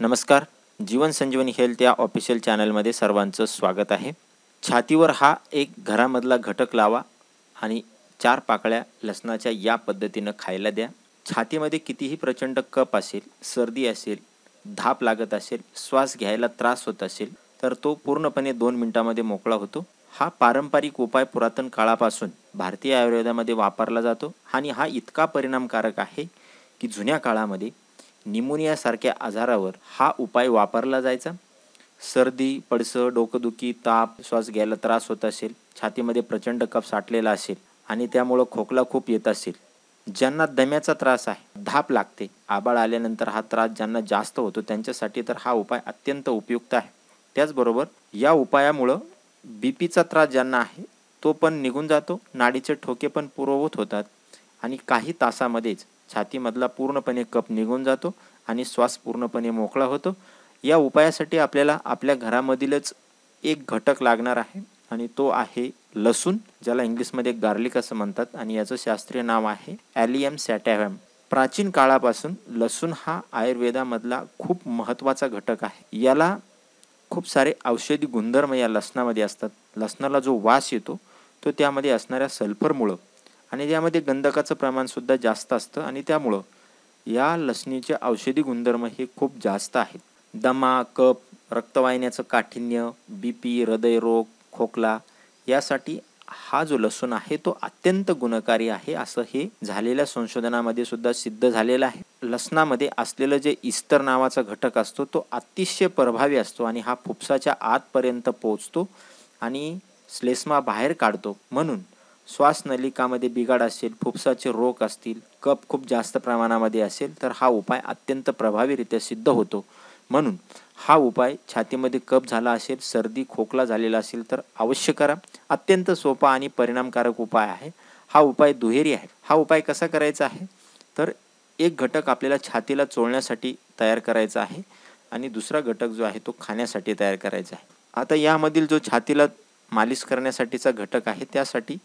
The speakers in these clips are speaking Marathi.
नमस्कार. जीवन संजीवनी हेल्थ या ऑफिशियल चॅनलमध्ये सर्वांचं स्वागत आहे. छातीवर हा एक घरामधला घटक लावा आणि 4 पाकळ्या लसणाच्या या पद्धतीनं खायला द्या. छातीमध्ये कितीही प्रचंड कफ असेल, सर्दी असेल, धाप लागत असेल, श्वास घ्यायला त्रास होत असेल, तर तो पूर्णपणे 2 मिनिटांमध्ये मोकळा होतो. हा पारंपरिक उपाय पुरातन काळापासून भारतीय आयुर्वेदामध्ये वापरला जातो आणि हा इतका परिणामकारक आहे की जुन्या काळामध्ये निमोनियासारख्या आजारावर हा उपाय वापरला जायचा. सर्दी, पडसं, डोकंदुखी, ताप, श्वास घ्यायला त्रास होत असेल, छातीमध्ये प्रचंड कफ साठलेला असेल आणि त्यामुळं खोकला खूप येत असेल, ज्यांना दम्याचा त्रास आहे, धाप लागते, आबाळ आल्यानंतर हा त्रास ज्यांना जास्त होतो त्यांच्यासाठी तर हा उपाय अत्यंत उपयुक्त आहे. त्याचबरोबर या उपायामुळं बीपीचा त्रास ज्यांना आहे तो पण निघून जातो, नाडीचे ठोके पण पूर्ववत होतात आणि काही तासामध्येच छातीमधला पूर्णपणे कफ निघून जातो आणि श्वास पूर्णपणे मोकळा होतो. या उपायासाठी आपल्याला आपल्या घरामधीलच एक घटक लागणार आहे आणि तो आहे लसूण, ज्याला इंग्लिशमध्ये गार्लिक असं म्हणतात आणि याचं शास्त्रीय नाव आहे ॲलियम सॅटिव्हम. प्राचीन काळापासून लसूण हा आयुर्वेदामधला खूप महत्त्वाचा घटक आहे. याला खूप सारे औषधी गुणधर्म या लसणामध्ये असतात. लसणाला जो वास येतो तो त्यामध्ये असणाऱ्या सल्फरमुळं आणि त्यामध्ये गंधकाचं प्रमाणसुद्धा जास्त असतं आणि त्यामुळं या लसणीचे औषधी गुणधर्म हे खूप जास्त आहेत. दमा, कफ, रक्तवाहिन्याचं काठिण्य, बीपी, हृदयरोग, खोकला यासाठी हा जो लसूण आहे तो अत्यंत गुणकारी आहे, असं हे झालेल्या संशोधनामध्ये सुद्धा सिद्ध झालेलं आहे. लसणामध्ये असलेलं जे इस्तर नावाचा घटक असतो तो अतिशय प्रभावी असतो आणि हा फुफ्साच्या आतपर्यंत पोहोचतो आणि श्लेष्मा बाहेर काढतो. म्हणून श्वासनलिकामध्ये बिघाड असेल, फुफ्साचे रोग असतील, कफ खूप जास्त प्रमाणामध्ये असेल तर हा उपाय अत्यंत प्रभावीरित्या सिद्ध होतो. म्हणून हा उपाय छातीमध्ये कफ झाला असेल, सर्दी खोकला झालेला असेल तर अवश्य करा. अत्यंत सोपा आणि परिणामकारक उपाय आहे. हा उपाय दुहेरी आहे. हा उपाय कसा करायचा आहे तर एक घटक आपल्याला छातीला चोळण्यासाठी तयार करायचा आहे आणि दुसरा घटक जो आहे तो खाण्यासाठी तयार करायचा आहे. आता यामधील जो छातीला मालिश करण्यासाठीचा घटक आहे त्यासाठी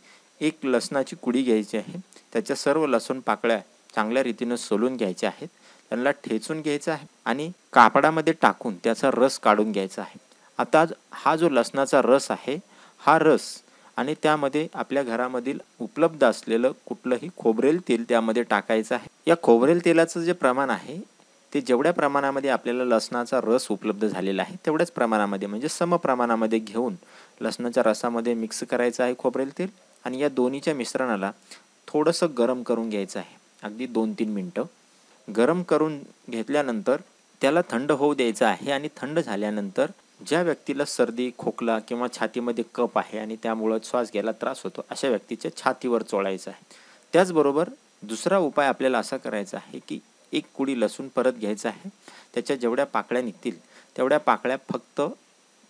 एक लसणाची कुडी घ्यायची आहे. त्याच्या सर्व लसूण पाकळ्या चांगल्या रीतीनं सोलून घ्यायच्या आहेत, त्यांना ठेचून घ्यायचा आहे आणि कापडामध्ये टाकून त्याचा रस काढून घ्यायचा आहे. आता हा जो लसणाचा रस आहे हा रस आणि त्यामध्ये आपल्या घरामधील उपलब्ध असलेलं कुठलंही खोबरेल तेल त्यामध्ये टाकायचं आहे. या खोबरेल तेलाचं जे प्रमाण आहे ते जेवढ्या प्रमाणामध्ये आपल्याला लसणाचा रस उपलब्ध झालेला आहे तेवढ्याच प्रमाणामध्ये म्हणजे सम प्रमाणामध्ये घेऊन लसणाच्या रसामध्ये मिक्स करायचं आहे खोबरेल तेल आणि या दोन्हीच्या मिश्रणाला थोडंसं गरम करून घ्यायचं आहे. अगदी 2-3 मिनटं गरम करून घेतल्यानंतर त्याला थंड होऊ द्यायचं आहे आणि थंड झाल्यानंतर ज्या व्यक्तीला सर्दी, खोकला किंवा छातीमध्ये कफ आहे आणि त्यामुळं श्वास घ्यायला त्रास होतो अशा व्यक्तीच्या छातीवर चोळायचं आहे. त्याचबरोबर दुसरा उपाय आपल्याला असा करायचा आहे की एक कुडी लसूण परत घ्यायचा आहे. त्याच्या जेवढ्या पाकळ्या निघतील तेवढ्या पाकळ्या फक्त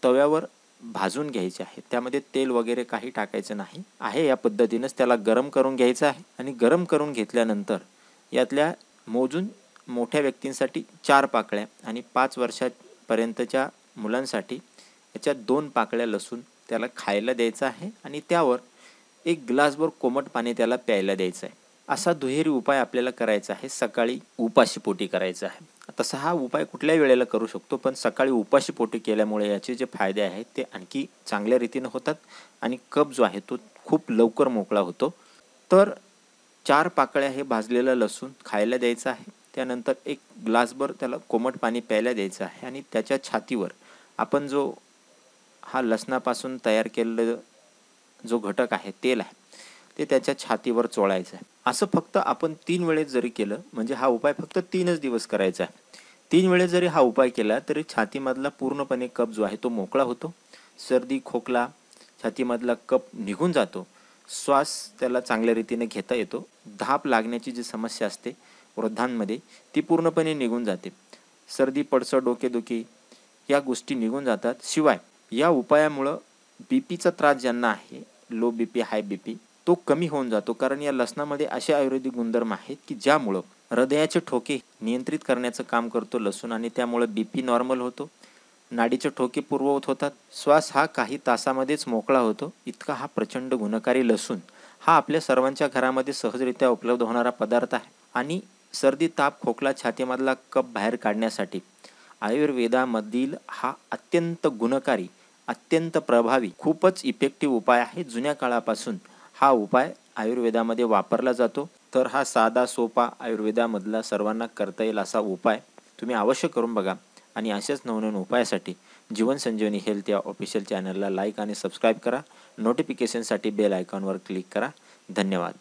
तव्यावर भाजून घ्यायच्या आहेत. त्यामध्ये तेल वगैरे काही टाकायचं नाही आहे. या पद्धतीनंच त्याला गरम करून घ्यायचं आहे आणि गरम करून घेतल्यानंतर यातल्या मोजून मोठ्या व्यक्तींसाठी 4 पाकळ्या आणि 5 वर्षापर्यंतच्या मुलांसाठी याच्या 2 पाकळ्या लसूण त्याला खायला द्यायचं आहे आणि त्यावर 1 ग्लासभर कोमट पाणी त्याला प्यायला द्यायचं आहे. असा दुहेरी उपाय आपल्याला करायचा आहे. सकाळी उपाशी पोटी करायचा आहे. तसा हा उपाय कुठल्याही वेळेला करू शकतो, पण सकाळी उपाशी पोटी केल्यामुळे याचे जे फायदे आहेत ते आणखी चांगल्या रीतीनं होतात आणि कफ जो आहे तो खूप लवकर मोकळा होतो. तर 4 पाकळ्या हे भाजलेलं लसूण खायला द्यायचं आहे. त्यानंतर 1 ग्लासभर त्याला कोमट पाणी प्यायला द्यायचं आहे आणि त्याच्या छातीवर आपण जो हा लसणापासून तयार केलेलं जो घटक आहे, तेल आहे, ते त्याच्या छातीवर चोळायचं आहे. असं फक्त आपण 3 वेळेस जरी केलं म्हणजे हा उपाय फक्त 3च दिवस करायचा आहे. 3 वेळेस जरी हा उपाय केला तरी छातीमधला पूर्णपणे कफ जो आहे तो मोकळा होतो. सर्दी, खोकला, छातीमधला कफ निघून जातो. श्वास त्याला चांगल्या रीतीने घेता येतो. धाप लागण्याची जी समस्या असते वृद्धांमध्ये ती पूर्णपणे निघून जाते. सर्दी, पडसं, डोकेदुखी या गोष्टी निघून जातात. शिवाय या उपायामुळं बीपीचा त्रास ज्यांना आहे, लो बीपी, हाय बीपी, तो कमी होऊन जातो. कारण या लसणामध्ये असे आयुर्वेदिक गुणधर्म आहेत की ज्यामुळं हृदयाचे ठोके नियंत्रित करण्याचं काम करतो लसूण आणि त्यामुळे बीपी नॉर्मल होतो, नाडीचे ठोके पूर्ववत होतात, श्वास हा काही तासामध्येच मोकळा होतो. इतका हा प्रचंड गुणकारी लसूण हा आपल्या सर्वांच्या घरामध्ये सहजरित्या उपलब्ध होणारा पदार्थ आहे आणि सर्दी, ताप, खोकला, छातीमधला कफ बाहेर काढण्यासाठी आयुर्वेदामधील हा अत्यंत गुणकारी, अत्यंत प्रभावी, खूपच इफेक्टिव्ह उपाय आहे. जुन्या काळापासून हा उपाय आयुर्वेदामध्ये वापरला जातो. तर हा साधा सोपा आयुर्वेदामधला सर्वांना करता येईल असा उपाय तुम्ही अवश्य करून बघा. आणि अशाच नवनवीन उपायासाठी जीवन संजीवनी हेल्थ या ऑफिशियल चॅनलला लाईक आणि सबस्क्राईब करा. नोटिफिकेशनसाठी बेल आयकॉनवर क्लिक करा. धन्यवाद.